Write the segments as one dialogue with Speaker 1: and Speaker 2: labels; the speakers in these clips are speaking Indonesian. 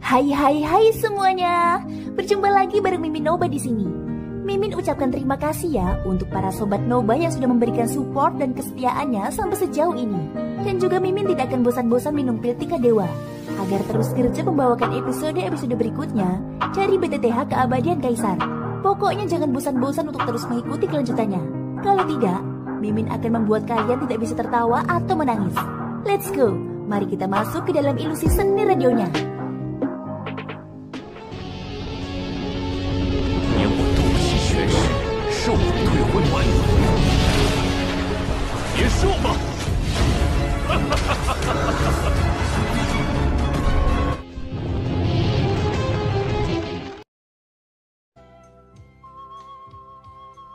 Speaker 1: Hai semuanya. Berjumpa lagi bareng Mimin Noba di sini. Mimin ucapkan terima kasih ya untuk para sobat Noba yang sudah memberikan support dan kesetiaannya sampai sejauh ini. Dan juga Mimin tidak akan bosan-bosan minum pil Tika Dewa agar terus kerja membawakan episode-episode berikutnya dari BTTH Keabadian Kaisar. Pokoknya jangan bosan-bosan untuk terus mengikuti kelanjutannya. Kalau tidak, Mimin akan membuat kalian tidak bisa tertawa atau menangis. Let's go, mari kita masuk ke dalam ilusi seni radionya.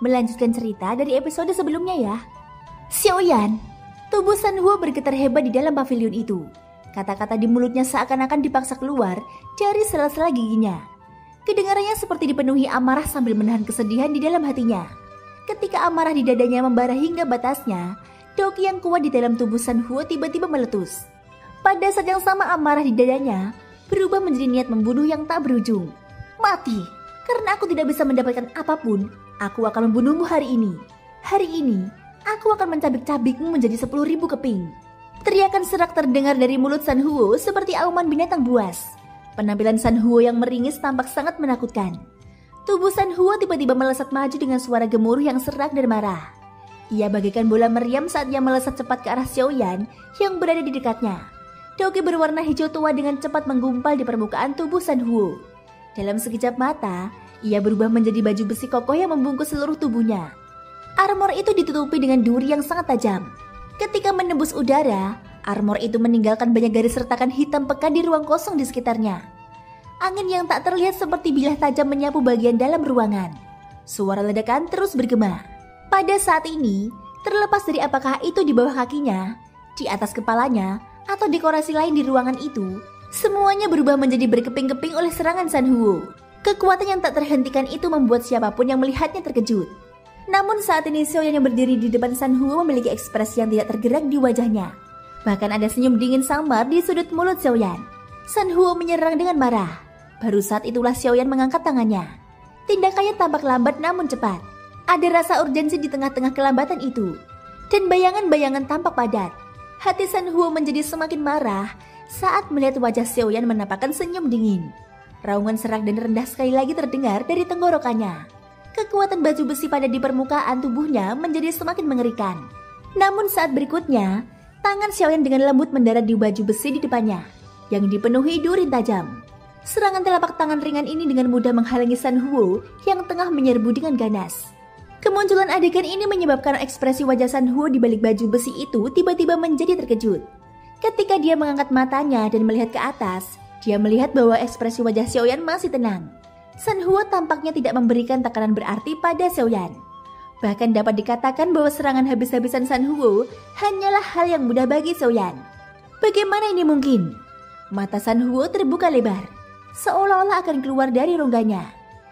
Speaker 1: Melanjutkan cerita dari episode sebelumnya ya. Xiaoyan, tubuh Sanhuo bergetar hebat di dalam pavilion itu. Kata-kata di mulutnya seakan-akan dipaksa keluar dari sela-sela giginya. Kedengarannya seperti dipenuhi amarah sambil menahan kesedihan di dalam hatinya. Ketika amarah di dadanya membara hingga batasnya, doki yang kuat di dalam tubuh Sanhuo tiba-tiba meletus. Pada saat yang sama amarah di dadanya berubah menjadi niat membunuh yang tak berujung. Mati, karena aku tidak bisa mendapatkan apapun. Aku akan membunuhmu hari ini. Hari ini, aku akan mencabik-cabikmu menjadi 10.000 keping. Teriakan serak terdengar dari mulut Sanhuo seperti auman binatang buas. Penampilan Sanhuo yang meringis tampak sangat menakutkan. Tubuh Sanhuo tiba-tiba melesat maju dengan suara gemuruh yang serak dan marah. Ia bagaikan bola meriam saat ia melesat cepat ke arah Xiaoyan yang berada di dekatnya. Doki berwarna hijau tua dengan cepat menggumpal di permukaan tubuh Sanhuo. Dalam sekejap mata, ia berubah menjadi baju besi kokoh yang membungkus seluruh tubuhnya. Armor itu ditutupi dengan duri yang sangat tajam. Ketika menembus udara, armor itu meninggalkan banyak garis retakan hitam pekat di ruang kosong di sekitarnya. Angin yang tak terlihat seperti bilah tajam menyapu bagian dalam ruangan. Suara ledakan terus bergema. Pada saat ini, terlepas dari apakah itu di bawah kakinya, di atas kepalanya, atau dekorasi lain di ruangan itu, semuanya berubah menjadi berkeping-keping oleh serangan Sanhuo. Kekuatan yang tak terhentikan itu membuat siapapun yang melihatnya terkejut. Namun saat ini Xiaoyan yang berdiri di depan Sanhuo memiliki ekspresi yang tidak tergerak di wajahnya. Bahkan ada senyum dingin samar di sudut mulut Xiaoyan. Sanhuo menyerang dengan marah. Baru saat itulah Xiaoyan mengangkat tangannya. Tindakannya tampak lambat namun cepat. Ada rasa urgensi di tengah-tengah kelambatan itu. Dan bayangan-bayangan tampak padat. Hati Sanhuo menjadi semakin marah saat melihat wajah Xiaoyan menampakkan senyum dingin. Raungan serak dan rendah sekali lagi terdengar dari tenggorokannya. Kekuatan baju besi pada di permukaan tubuhnya menjadi semakin mengerikan. Namun saat berikutnya, tangan Xiaoyan dengan lembut mendarat di baju besi di depannya, yang dipenuhi duri tajam. Serangan telapak tangan ringan ini dengan mudah menghalangi Sanhuo yang tengah menyerbu dengan ganas. Kemunculan adegan ini menyebabkan ekspresi wajah Sanhuo di balik baju besi itu tiba-tiba menjadi terkejut. Ketika dia mengangkat matanya dan melihat ke atas, dia melihat bahwa ekspresi wajah Xiaoyan masih tenang. Sanhuo tampaknya tidak memberikan tekanan berarti pada Xiaoyan. Bahkan dapat dikatakan bahwa serangan habis-habisan Sanhuo hanyalah hal yang mudah bagi Xiaoyan. Bagaimana ini mungkin? Mata Sanhuo terbuka lebar, seolah-olah akan keluar dari rongganya.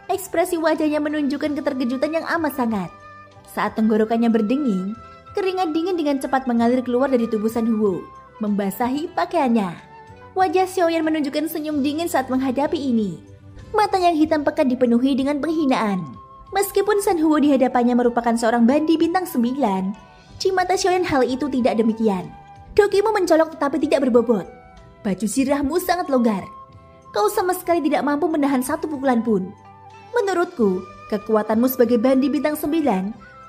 Speaker 1: Ekspresi wajahnya menunjukkan keterkejutan yang amat sangat. Saat tenggorokannya berdenging, keringat dingin dengan cepat mengalir keluar dari tubuh Sanhuo, membasahi pakaiannya. Wajah Xiaoyan menunjukkan senyum dingin saat menghadapi ini. Mata yang hitam pekat dipenuhi dengan penghinaan. Meskipun Sanhuo di hadapannya merupakan seorang bandi bintang 9, di mata Xiaoyan hal itu tidak demikian. Dokimu mencolok tetapi tidak berbobot. Baju zirahmu sangat longgar. Kau sama sekali tidak mampu menahan satu pukulan pun. Menurutku, kekuatanmu sebagai bandi bintang 9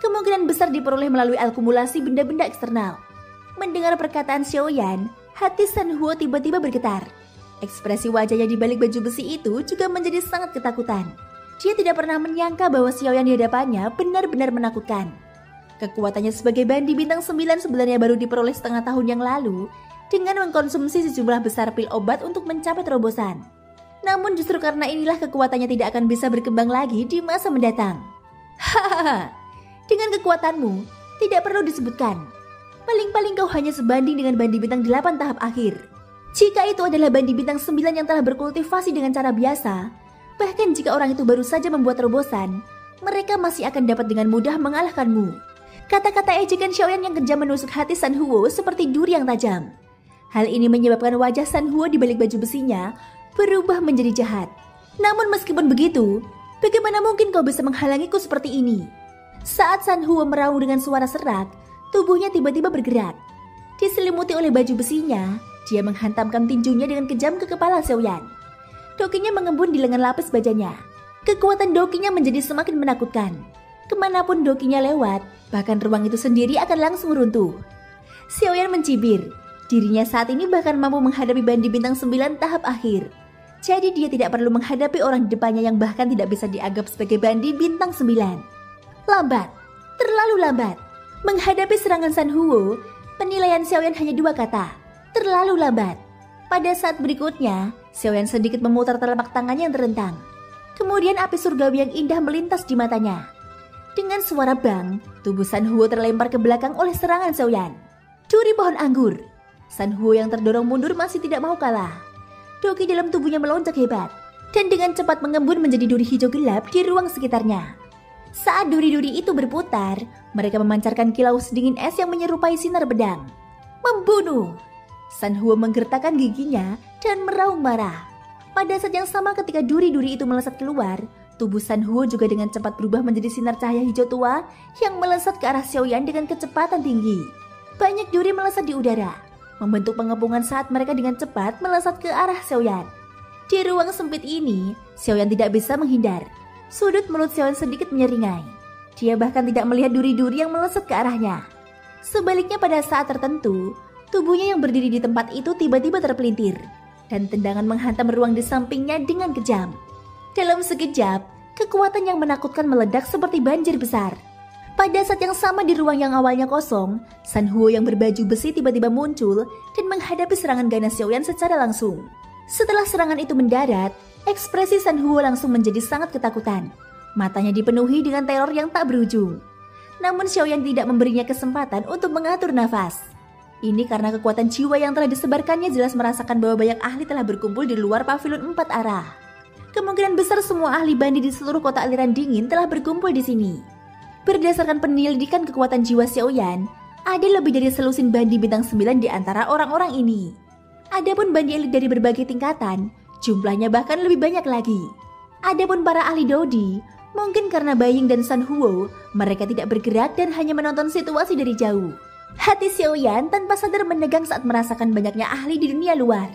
Speaker 1: kemungkinan besar diperoleh melalui akumulasi benda-benda eksternal. Mendengar perkataan Xiaoyan, hati Sanhuo tiba-tiba bergetar. Ekspresi wajahnya di balik baju besi itu juga menjadi sangat ketakutan. Dia tidak pernah menyangka bahwa Xiaoyan di hadapannya benar-benar menakutkan. Kekuatannya sebagai bandi bintang 9 sebenarnya baru diperoleh setengah tahun yang lalu dengan mengkonsumsi sejumlah besar pil obat untuk mencapai terobosan. Namun justru karena inilah kekuatannya tidak akan bisa berkembang lagi di masa mendatang. Hahaha, dengan kekuatanmu tidak perlu disebutkan. Paling-paling kau hanya sebanding dengan bandi bintang 8 tahap akhir. Jika itu adalah bandi bintang 9 yang telah berkultivasi dengan cara biasa, bahkan jika orang itu baru saja membuat terobosan, mereka masih akan dapat dengan mudah mengalahkanmu. Kata-kata ejekan Xiaoyan yang kejam menusuk hati Sanhuo seperti duri yang tajam. Hal ini menyebabkan wajah Sanhuo di balik baju besinya berubah menjadi jahat. Namun meskipun begitu, bagaimana mungkin kau bisa menghalangiku seperti ini? Saat San Huo meraung dengan suara serak, tubuhnya tiba-tiba bergerak. Diselimuti oleh baju besinya, dia menghantamkan tinjunya dengan kejam ke kepala Xiaoyan. Dokinya mengembun di lengan lapis bajanya. Kekuatan dokinya menjadi semakin menakutkan. Kemanapun dokinya lewat, bahkan ruang itu sendiri akan langsung runtuh. Xiaoyan mencibir. Dirinya saat ini bahkan mampu menghadapi Bandi Bintang 9 tahap akhir. Jadi dia tidak perlu menghadapi orang di depannya yang bahkan tidak bisa dianggap sebagai Bandi Bintang 9. Lambat, terlalu lambat. Menghadapi serangan San Huo, penilaian Xiaoyan hanya 2 kata, terlalu lambat. Pada saat berikutnya, Xiaoyan sedikit memutar telapak tangannya yang terentang. Kemudian api surgawi yang indah melintas di matanya. Dengan suara bang, tubuh San Huo terlempar ke belakang oleh serangan Xiaoyan. Duri pohon anggur. San Huo yang terdorong mundur masih tidak mau kalah. Doki dalam tubuhnya melonjak hebat, dan dengan cepat mengembun menjadi duri hijau gelap di ruang sekitarnya. Saat duri-duri itu berputar, mereka memancarkan kilau sedingin es yang menyerupai sinar pedang. Membunuh! San Huo menggertakkan giginya dan meraung marah. Pada saat yang sama ketika duri-duri itu melesat keluar, tubuh San Huo juga dengan cepat berubah menjadi sinar cahaya hijau tua yang melesat ke arah Xiaoyan dengan kecepatan tinggi. Banyak duri melesat di udara, membentuk pengepungan saat mereka dengan cepat melesat ke arah Xiaoyan. Di ruang sempit ini, Xiaoyan tidak bisa menghindar. Sudut mulut Xiaoyan sedikit menyeringai. Dia bahkan tidak melihat duri-duri yang melesat ke arahnya. Sebaliknya pada saat tertentu, tubuhnya yang berdiri di tempat itu tiba-tiba terpelintir, dan tendangan menghantam ruang di sampingnya dengan kejam. Dalam sekejap, kekuatan yang menakutkan meledak seperti banjir besar. Pada saat yang sama di ruang yang awalnya kosong, San Huo yang berbaju besi tiba-tiba muncul dan menghadapi serangan ganas Xiaoyan secara langsung. Setelah serangan itu mendarat, ekspresi San Huo langsung menjadi sangat ketakutan. Matanya dipenuhi dengan teror yang tak berujung. Namun Xiaoyan tidak memberinya kesempatan untuk mengatur nafas. Ini karena kekuatan jiwa yang telah disebarkannya jelas merasakan bahwa banyak ahli telah berkumpul di luar pavilion 4 arah. Kemungkinan besar semua ahli bandi di seluruh kota aliran dingin telah berkumpul di sini. Berdasarkan penyelidikan kekuatan jiwa Xiaoyan, ada lebih dari selusin bandi bintang 9 di antara orang-orang ini. Adapun bandi elit dari berbagai tingkatan, jumlahnya bahkan lebih banyak lagi. Adapun para ahli Dodi, mungkin karena Baying dan San Huo, mereka tidak bergerak dan hanya menonton situasi dari jauh. Hati Xiaoyan tanpa sadar menegang saat merasakan banyaknya ahli di dunia luar.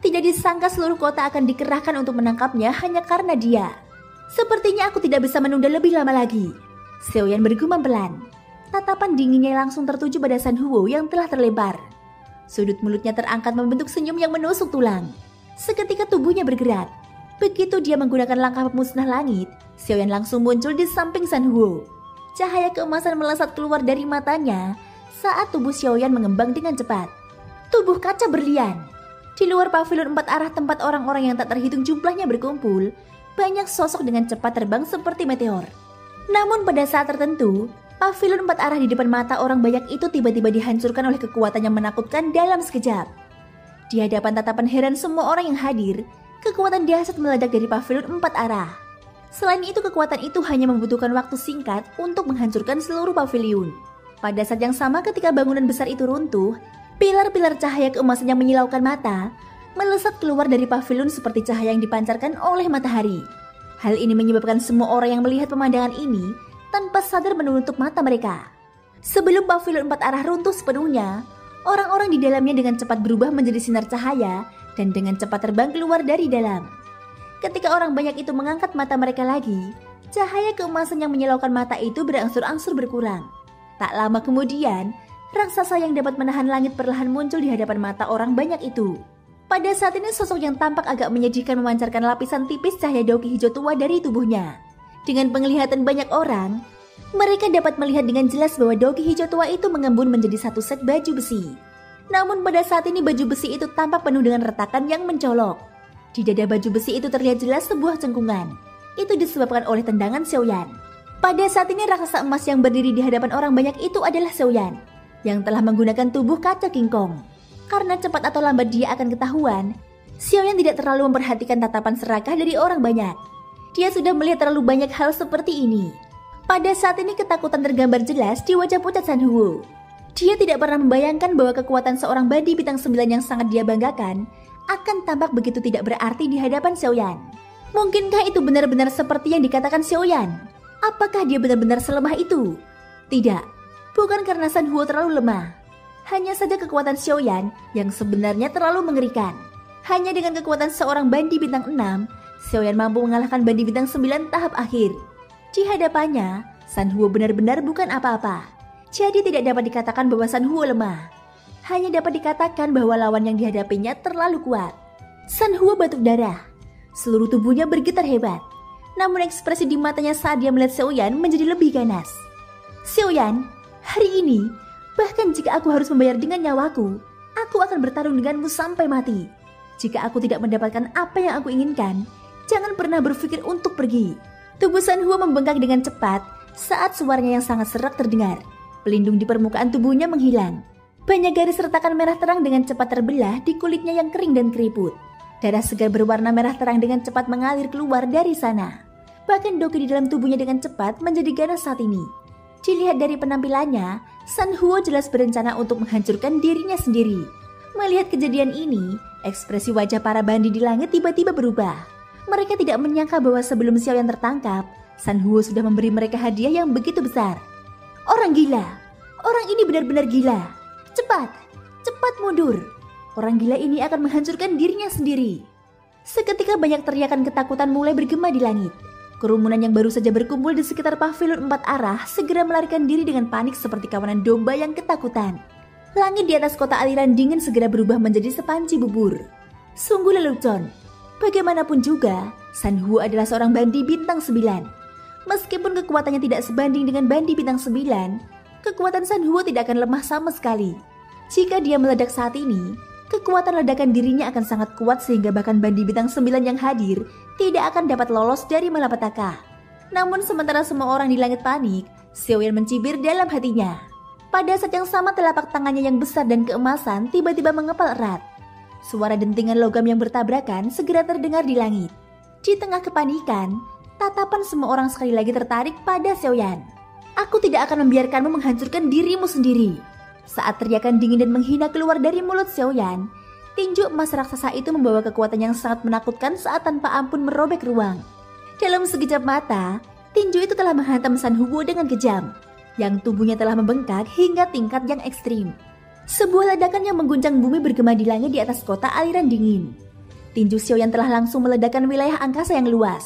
Speaker 1: Tidak disangka seluruh kota akan dikerahkan untuk menangkapnya hanya karena dia. Sepertinya aku tidak bisa menunda lebih lama lagi. Xiaoyan bergumam pelan. Tatapan dinginnya langsung tertuju pada San Huo yang telah terlempar. Sudut mulutnya terangkat membentuk senyum yang menusuk tulang. Seketika tubuhnya bergerak. Begitu dia menggunakan langkah pemusnah langit, Xiaoyan langsung muncul di samping San Huo. Cahaya keemasan melesat keluar dari matanya saat tubuh Xiaoyan mengembang dengan cepat. Tubuh kaca berlian. Di luar pavilion 4 arah tempat orang-orang yang tak terhitung jumlahnya berkumpul, banyak sosok dengan cepat terbang seperti meteor. Namun pada saat tertentu, pavilion 4 arah di depan mata orang banyak itu tiba-tiba dihancurkan oleh kekuatan yang menakutkan dalam sekejap. Di hadapan tatapan heran semua orang yang hadir, kekuatan dahsyat meledak dari pavilion 4 arah. Selain itu, kekuatan itu hanya membutuhkan waktu singkat untuk menghancurkan seluruh pavilion. Pada saat yang sama ketika bangunan besar itu runtuh, pilar-pilar cahaya keemasan yang menyilaukan mata melesat keluar dari pavilion seperti cahaya yang dipancarkan oleh matahari. Hal ini menyebabkan semua orang yang melihat pemandangan ini tanpa sadar menutup mata mereka. Sebelum pavilion 4 arah runtuh sepenuhnya, orang-orang di dalamnya dengan cepat berubah menjadi sinar cahaya dan dengan cepat terbang keluar dari dalam. Ketika orang banyak itu mengangkat mata mereka lagi, cahaya keemasan yang menyilaukan mata itu berangsur-angsur berkurang. Tak lama kemudian, raksasa yang dapat menahan langit perlahan muncul di hadapan mata orang banyak itu. Pada saat ini sosok yang tampak agak menyedihkan memancarkan lapisan tipis cahaya doki hijau tua dari tubuhnya. Dengan penglihatan banyak orang, mereka dapat melihat dengan jelas bahwa doki hijau tua itu mengembun menjadi satu set baju besi. Namun pada saat ini baju besi itu tampak penuh dengan retakan yang mencolok. Di dada baju besi itu terlihat jelas sebuah cengkungan. Itu disebabkan oleh tendangan Xiaoyan. Pada saat ini raksasa emas yang berdiri di hadapan orang banyak itu adalah Xiaoyan, yang telah menggunakan tubuh kaca King Kong. Karena cepat atau lambat dia akan ketahuan, Xiaoyan tidak terlalu memperhatikan tatapan serakah dari orang banyak. Dia sudah melihat terlalu banyak hal seperti ini. Pada saat ini ketakutan tergambar jelas di wajah pucat San Huo. Dia tidak pernah membayangkan bahwa kekuatan seorang bandi bintang 9 yang sangat dia banggakan akan tampak begitu tidak berarti di hadapan Xiaoyan. Mungkinkah itu benar-benar seperti yang dikatakan Xiaoyan? Apakah dia benar-benar selemah itu? Tidak, bukan karena San Huo terlalu lemah. Hanya saja kekuatan Xiaoyan yang sebenarnya terlalu mengerikan. Hanya dengan kekuatan seorang Bandi Bintang 6, Xiaoyan mampu mengalahkan Bandi Bintang 9 tahap akhir. Di hadapannya, San Huo benar-benar bukan apa-apa. Jadi tidak dapat dikatakan bahwa San Huo lemah. Hanya dapat dikatakan bahwa lawan yang dihadapinya terlalu kuat. San Huo batuk darah. Seluruh tubuhnya bergetar hebat. Namun ekspresi di matanya saat dia melihat Xiaoyan menjadi lebih ganas. Xiaoyan, hari ini, bahkan jika aku harus membayar dengan nyawaku, aku akan bertarung denganmu sampai mati. Jika aku tidak mendapatkan apa yang aku inginkan, jangan pernah berpikir untuk pergi. Tubuh San Huo membengkak dengan cepat saat suaranya yang sangat serak terdengar. Pelindung di permukaan tubuhnya menghilang. Banyak garis retakan merah terang dengan cepat terbelah di kulitnya yang kering dan keriput. Darah segar berwarna merah terang dengan cepat mengalir keluar dari sana. Bahkan doki di dalam tubuhnya dengan cepat menjadi ganas saat ini. Dilihat dari penampilannya, San Huo jelas berencana untuk menghancurkan dirinya sendiri. Melihat kejadian ini, ekspresi wajah para bandi di langit tiba-tiba berubah. Mereka tidak menyangka bahwa sebelum Xiaoyan tertangkap, San Huo sudah memberi mereka hadiah yang begitu besar. Orang gila, orang ini benar-benar gila. Cepat, cepat mundur. Orang gila ini akan menghancurkan dirinya sendiri. Seketika banyak teriakan ketakutan mulai bergema di langit. Kerumunan yang baru saja berkumpul di sekitar pavilion 4 arah segera melarikan diri dengan panik seperti kawanan domba yang ketakutan. Langit di atas kota aliran dingin segera berubah menjadi sepanci bubur. Sungguh lelucon. Bagaimanapun juga, San Huo adalah seorang Bandi Bintang 9. Meskipun kekuatannya tidak sebanding dengan Bandi Bintang 9, kekuatan San Huo tidak akan lemah sama sekali. Jika dia meledak saat ini, kekuatan ledakan dirinya akan sangat kuat sehingga bahkan Bandi Bintang 9 yang hadir tidak akan dapat lolos dari malapetaka. Namun sementara semua orang di langit panik, Xiaoyan mencibir dalam hatinya. Pada saat yang sama telapak tangannya yang besar dan keemasan tiba-tiba mengepal erat. Suara dentingan logam yang bertabrakan segera terdengar di langit. Di tengah kepanikan, tatapan semua orang sekali lagi tertarik pada Xiaoyan. Aku tidak akan membiarkanmu menghancurkan dirimu sendiri. Saat teriakan dingin dan menghina keluar dari mulut Xiaoyan, tinju emas raksasa itu membawa kekuatan yang sangat menakutkan saat tanpa ampun merobek ruang. Dalam sekejap mata, tinju itu telah menghantam San Huo dengan kejam, yang tubuhnya telah membengkak hingga tingkat yang ekstrim. Sebuah ledakan yang mengguncang bumi bergema di langit di atas kota aliran dingin. Tinju Xiaoyan telah langsung meledakkan wilayah angkasa yang luas.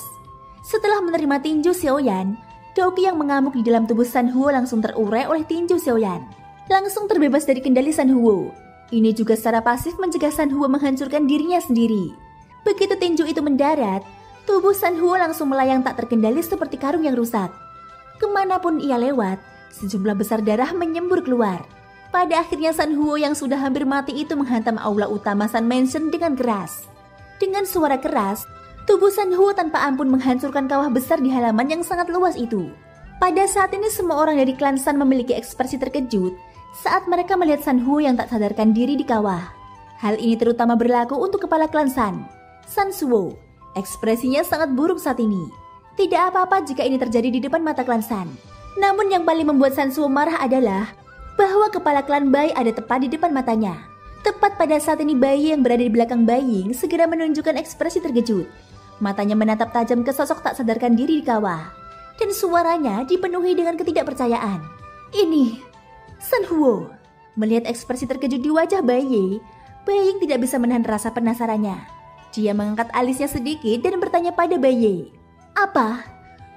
Speaker 1: Setelah menerima tinju Xiaoyan, doki yang mengamuk di dalam tubuh San Huo langsung terurai oleh tinju Xiaoyan. Langsung terbebas dari kendali San Huo. Ini juga secara pasif mencegah San Huo menghancurkan dirinya sendiri. Begitu tinju itu mendarat, tubuh San Huo langsung melayang tak terkendali seperti karung yang rusak. Kemanapun ia lewat, sejumlah besar darah menyembur keluar. Pada akhirnya San Huo yang sudah hampir mati itu menghantam aula utama Sun Mansion dengan keras. Dengan suara keras, tubuh San Huo tanpa ampun menghancurkan kawah besar di halaman yang sangat luas itu. Pada saat ini semua orang dari klan Sun memiliki ekspresi terkejut saat mereka melihat San Huo yang tak sadarkan diri di kawah. Hal ini terutama berlaku untuk kepala klan Sun, San Suo. Ekspresinya sangat buruk saat ini. Tidak apa-apa jika ini terjadi di depan mata klan Sun. Namun yang paling membuat San Suo marah adalah bahwa kepala klan Bai ada tepat di depan matanya. Tepat pada saat ini Bai yang berada di belakang Bai Ying segera menunjukkan ekspresi terkejut. Matanya menatap tajam ke sosok tak sadarkan diri di kawah. Dan suaranya dipenuhi dengan ketidakpercayaan. Ini San Huo. Melihat ekspresi terkejut di wajah Bai Ying tidak bisa menahan rasa penasarannya. Dia mengangkat alisnya sedikit dan bertanya pada Bai Yi. Apa?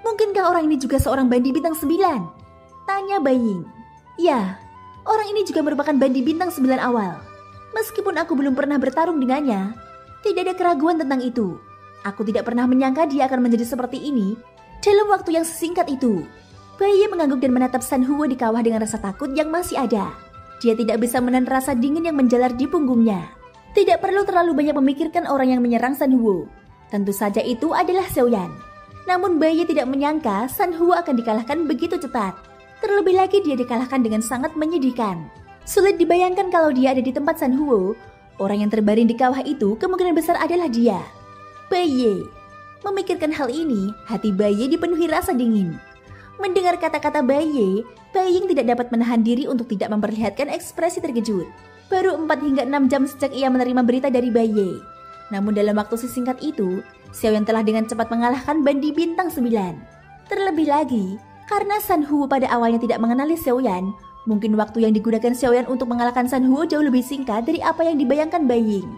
Speaker 1: Mungkinkah orang ini juga seorang Bandi Bintang 9? Tanya Bai Ying. Ya, orang ini juga merupakan Bandi Bintang 9 awal. Meskipun aku belum pernah bertarung dengannya, tidak ada keraguan tentang itu. Aku tidak pernah menyangka dia akan menjadi seperti ini dalam waktu yang sesingkat itu. Bai Yi mengangguk dan menatap San Huo di kawah dengan rasa takut yang masih ada. Dia tidak bisa menahan rasa dingin yang menjalar di punggungnya. Tidak perlu terlalu banyak memikirkan orang yang menyerang San Huo. Tentu saja itu adalah Xiaoyan. Namun Bai Yi tidak menyangka San Huo akan dikalahkan begitu cepat. Terlebih lagi dia dikalahkan dengan sangat menyedihkan. Sulit dibayangkan kalau dia ada di tempat San Huo. Orang yang terbaring di kawah itu kemungkinan besar adalah dia. Bai Yi. Memikirkan hal ini, hati Bai Yi dipenuhi rasa dingin. Mendengar kata-kata Bai Ying tidak dapat menahan diri untuk tidak memperlihatkan ekspresi terkejut. Baru 4 hingga 6 jam sejak ia menerima berita dari Baye. Namun dalam waktu sesingkat itu, Xiaoyan telah dengan cepat mengalahkan Bandi Bintang 9. Terlebih lagi, karena San Huo pada awalnya tidak mengenali Xiaoyan, mungkin waktu yang digunakan Xiaoyan untuk mengalahkan San Huo jauh lebih singkat dari apa yang dibayangkan Bai Ying.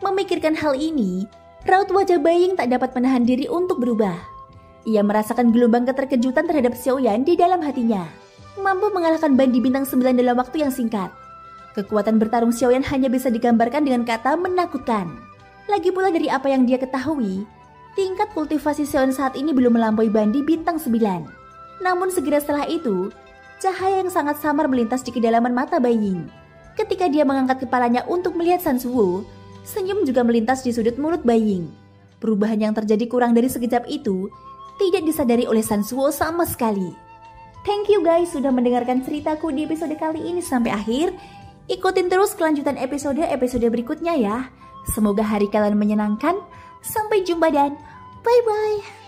Speaker 1: Memikirkan hal ini, raut wajah Bai Ying tak dapat menahan diri untuk berubah. Ia merasakan gelombang keterkejutan terhadap Xiaoyan di dalam hatinya. Mampu mengalahkan Bandi Bintang 9 dalam waktu yang singkat. Kekuatan bertarung Xiaoyan hanya bisa digambarkan dengan kata menakutkan. Lagi pula dari apa yang dia ketahui, tingkat kultivasi Xiaoyan saat ini belum melampaui Bandi Bintang 9. Namun segera setelah itu, cahaya yang sangat samar melintas di kedalaman mata Bai Ying. Ketika dia mengangkat kepalanya untuk melihat San Suo, senyum juga melintas di sudut mulut Bai Ying. Perubahan yang terjadi kurang dari sekejap itu tidak disadari oleh San Suo sama sekali. Thank you guys sudah mendengarkan ceritaku di episode kali ini sampai akhir. Ikutin terus kelanjutan episode berikutnya ya. Semoga hari kalian menyenangkan. Sampai jumpa dan bye-bye.